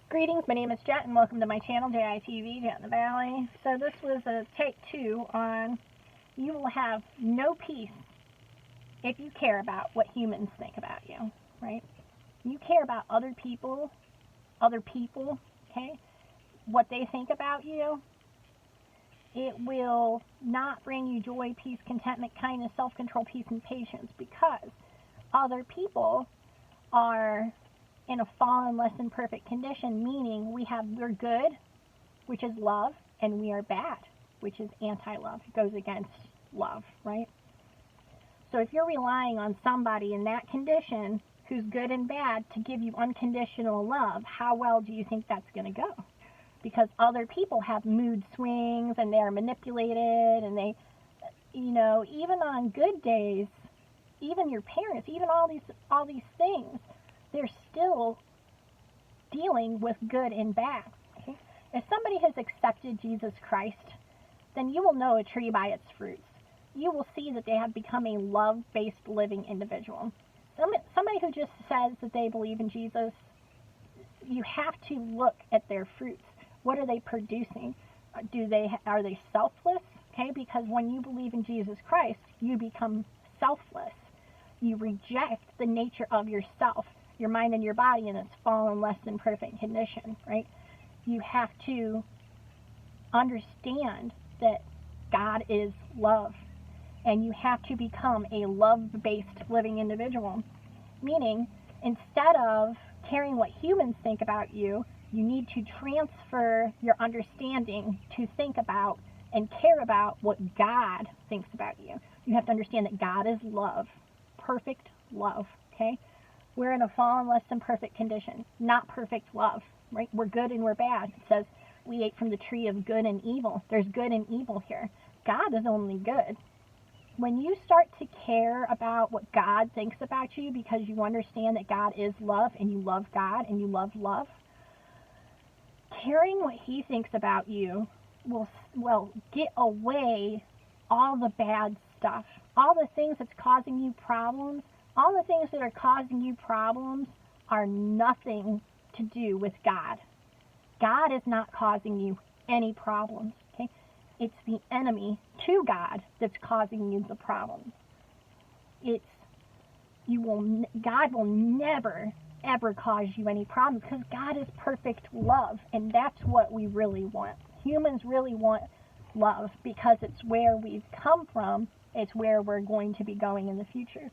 Greetings, my name is Jet, and welcome to my channel, JITV, Jet in the Valley. So this was a take 2 on you will have no peace if you care about what humans think about you, right? You care about other people, okay, what they think about you. It will not bring you joy, peace, contentment, kindness, self-control, peace, and patience, because other people are in a fallen, less than perfect condition, meaning we're good, which is love, and we are bad, which is anti-love. It goes against love, right? So if you're relying on somebody in that condition who's good and bad to give you unconditional love, how well do you think that's going to go? Because other people have mood swings, and they're manipulated, and they, even on good days, even your parents, even all these things, they're still dealing with good and bad. Okay? If somebody has accepted Jesus Christ, then you will know a tree by its fruits. You will see that they have become a love-based living individual. Somebody who just says that they believe in Jesus, you have to look at their fruits. What are they producing? Are they selfless? Okay, because when you believe in Jesus Christ, you become selfless. You reject the nature of yourself, your mind and your body, in its fallen, less than perfect condition, right? You have to understand that God is love, and you have to become a love-based living individual, meaning instead of caring what humans think about you, you need to transfer your understanding to think about and care about what God thinks about you. You have to understand that God is love, perfect love, okay? We're in a fallen, less than perfect condition, not perfect love, right? We're good and we're bad. It says we ate from the tree of good and evil. There's good and evil here. God is only good. When you start to care about what God thinks about you because you understand that God is love and you love God and you love love, caring what He thinks about you will get away all the bad stuff, all the things that's causing you problems. All the things that are causing you problems are nothing to do with God. God is not causing you any problems, okay? It's the enemy to God that's causing you the problems. God will never, ever cause you any problems, because God is perfect love, and that's what we really want. Humans really want love because it's where we've come from. It's where we're going to be going in the future.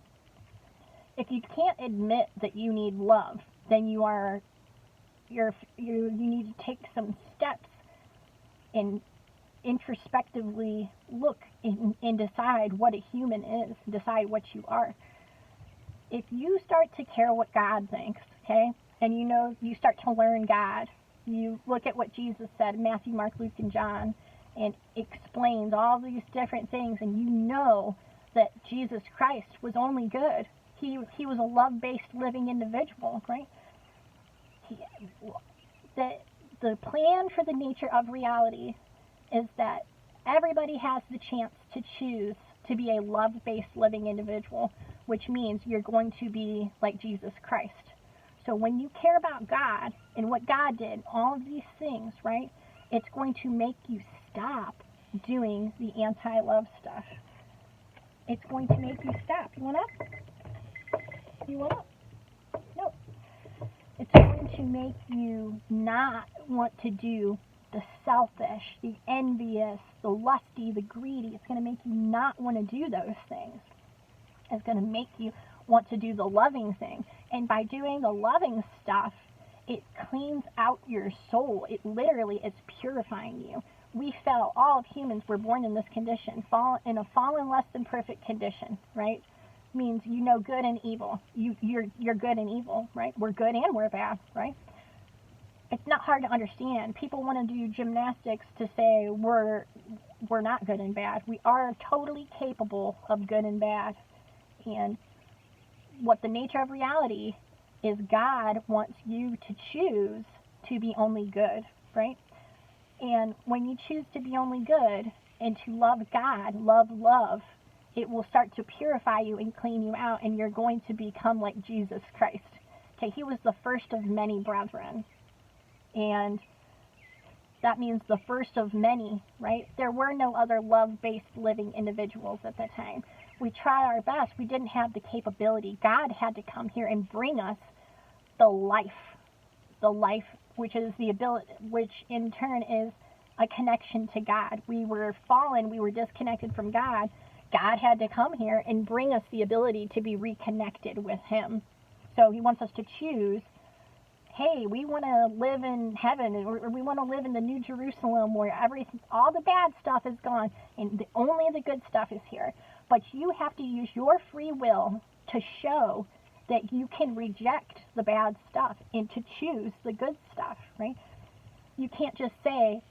If you can't admit that you need love, then you need to take some steps and introspectively look and decide what a human is, decide what you are. If you start to care what God thinks, okay, and you start to learn God, you look at what Jesus said in Matthew, Mark, Luke, and John, and explains all these different things, and you know that Jesus Christ was only good. He was a love-based living individual, right? The plan for the nature of reality is that everybody has the chance to choose to be a love-based living individual, which means you're going to be like Jesus Christ. So when you care about God and what God did, all of these things, right, it's going to make you stop doing the anti-love stuff. It's going to make you stop. You want up? You want up? No. It's going to make you not want to do the selfish, the envious, the lusty, the greedy. It's going to make you not want to do those things. It's going to make you want to do the loving thing. And by doing the loving stuff, it cleans out your soul. It literally is purifying you. We fell. All of humans were born in this condition, in a fallen, less than perfect condition, right? Means you know good and evil. You're good and evil, right? We're good and we're bad, right? It's not hard to understand. People want to do gymnastics to say we're not good and bad. We are totally capable of good and bad. And what the nature of reality is, God wants you to choose to be only good, right? And when you choose to be only good and to love God, love, it will start to purify you and clean you out, and you're going to become like Jesus Christ. Okay, He was the first of many brethren. And that means the first of many, right? There were no other love-based living individuals at the time. We tried our best. We didn't have the capability. God had to come here and bring us the life, which is the ability, which in turn is a connection to God. We were fallen. We were disconnected from God. God had to come here and bring us the ability to be reconnected with him. So he wants us to choose, hey, we want to live in heaven, or we want to live in the New Jerusalem where all the bad stuff is gone and only the good stuff is here. But you have to use your free will to show that you can reject the bad stuff and to choose the good stuff, right? You can't just say,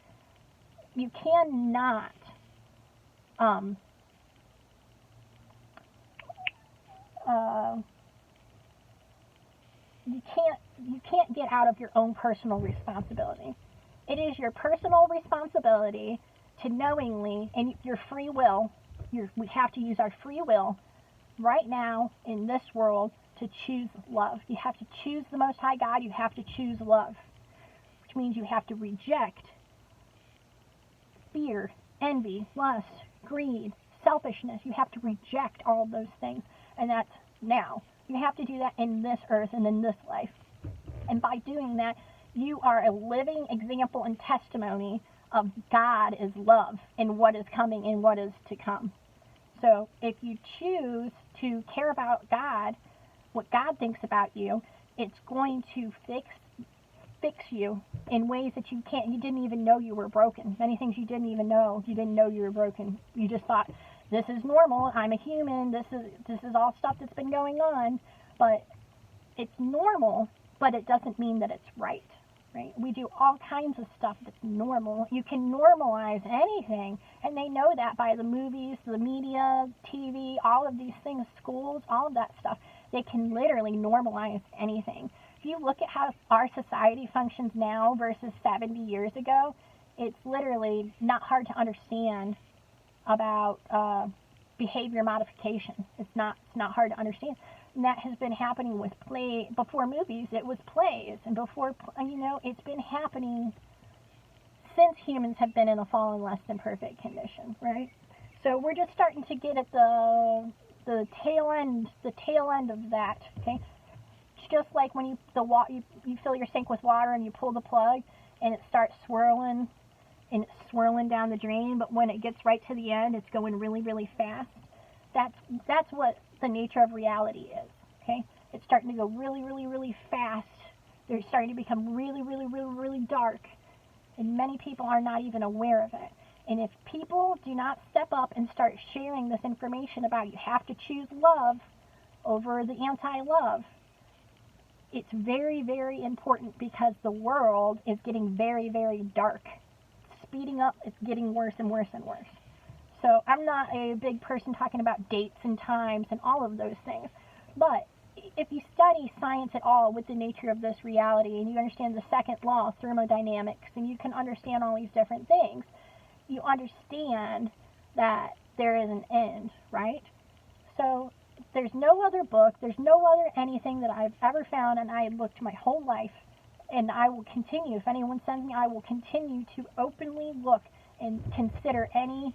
you cannot you can't get out of your own personal responsibility. It is your personal responsibility to knowingly, and your free will, we have to use our free will right now in this world to choose love. You have to choose the Most High God. You have to choose love, which means you have to reject fear, envy, lust, greed, selfishness. You have to reject all of those things, and that's now. You have to do that in this earth and in this life. And by doing that, you are a living example and testimony of God is love and what is coming and what is to come. So if you choose to care about God, what God thinks about you, it's going to fix you in ways that you didn't even know you were broken. Many things you didn't even know. You didn't know you were broken. You just thought, this is normal, I'm a human, this is all stuff that's been going on. But it's normal, but it doesn't mean that it's right? We do all kinds of stuff that's normal. You can normalize anything, and they know that by the movies, the media, TV, all of these things, schools, all of that stuff. They can literally normalize anything. If you look at how our society functions now versus 70 years ago, it's literally not hard to understand about behavior modification. It's not hard to understand. And that has been happening with play. Before movies, it was plays. And before, it's been happening since humans have been in a fallen, less than perfect condition, right? So we're just starting to get at the tail end of that, okay? It's just like when you fill your sink with water and you pull the plug and it starts swirling, and it's swirling down the drain, but when it gets right to the end, it's going really, really fast. That's what the nature of reality is, okay? It's starting to go really, really, really fast. They're starting to become really, really, really, really dark, and many people are not even aware of it. And if people do not step up and start sharing this information about you have to choose love over the anti-love, it's very, very important, because the world is getting very, very dark. Speeding up, it's getting worse and worse and worse. So I'm not a big person talking about dates and times and all of those things. But if you study science at all with the nature of this reality, and you understand the second law of thermodynamics, and you can understand all these different things, you understand that there is an end, right? So there's no other book, there's no other anything that I've ever found, and I have looked my whole life, and I will continue. If anyone sends me, I will continue to openly look and consider any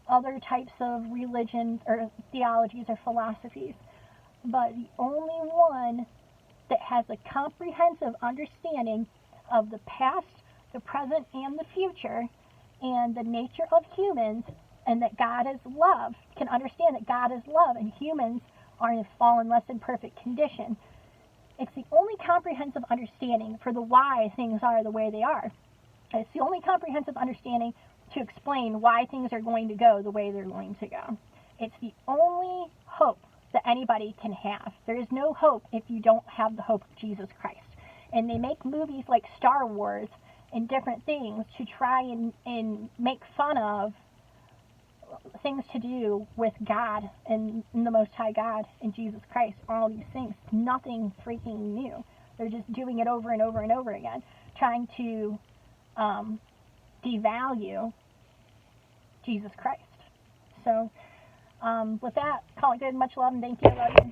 other types of religions or theologies or philosophies. But the only one that has a comprehensive understanding of the past, the present, and the future, and the nature of humans, and that God is love, can understand that God is love, and humans are in a fallen, less than perfect condition. It's the only comprehensive understanding for the why things are the way they are. It's the only comprehensive understanding to explain why things are going to go the way they're going to go. It's the only hope that anybody can have. There is no hope if you don't have the hope of Jesus Christ. And they make movies like Star Wars and different things to try and make fun of things to do with God and the Most High God and Jesus Christ, all these things. Nothing freaking new. They're just doing it over and over and over again, trying to devalue Jesus Christ. So with that, call it good. Much love and thank you. I love you.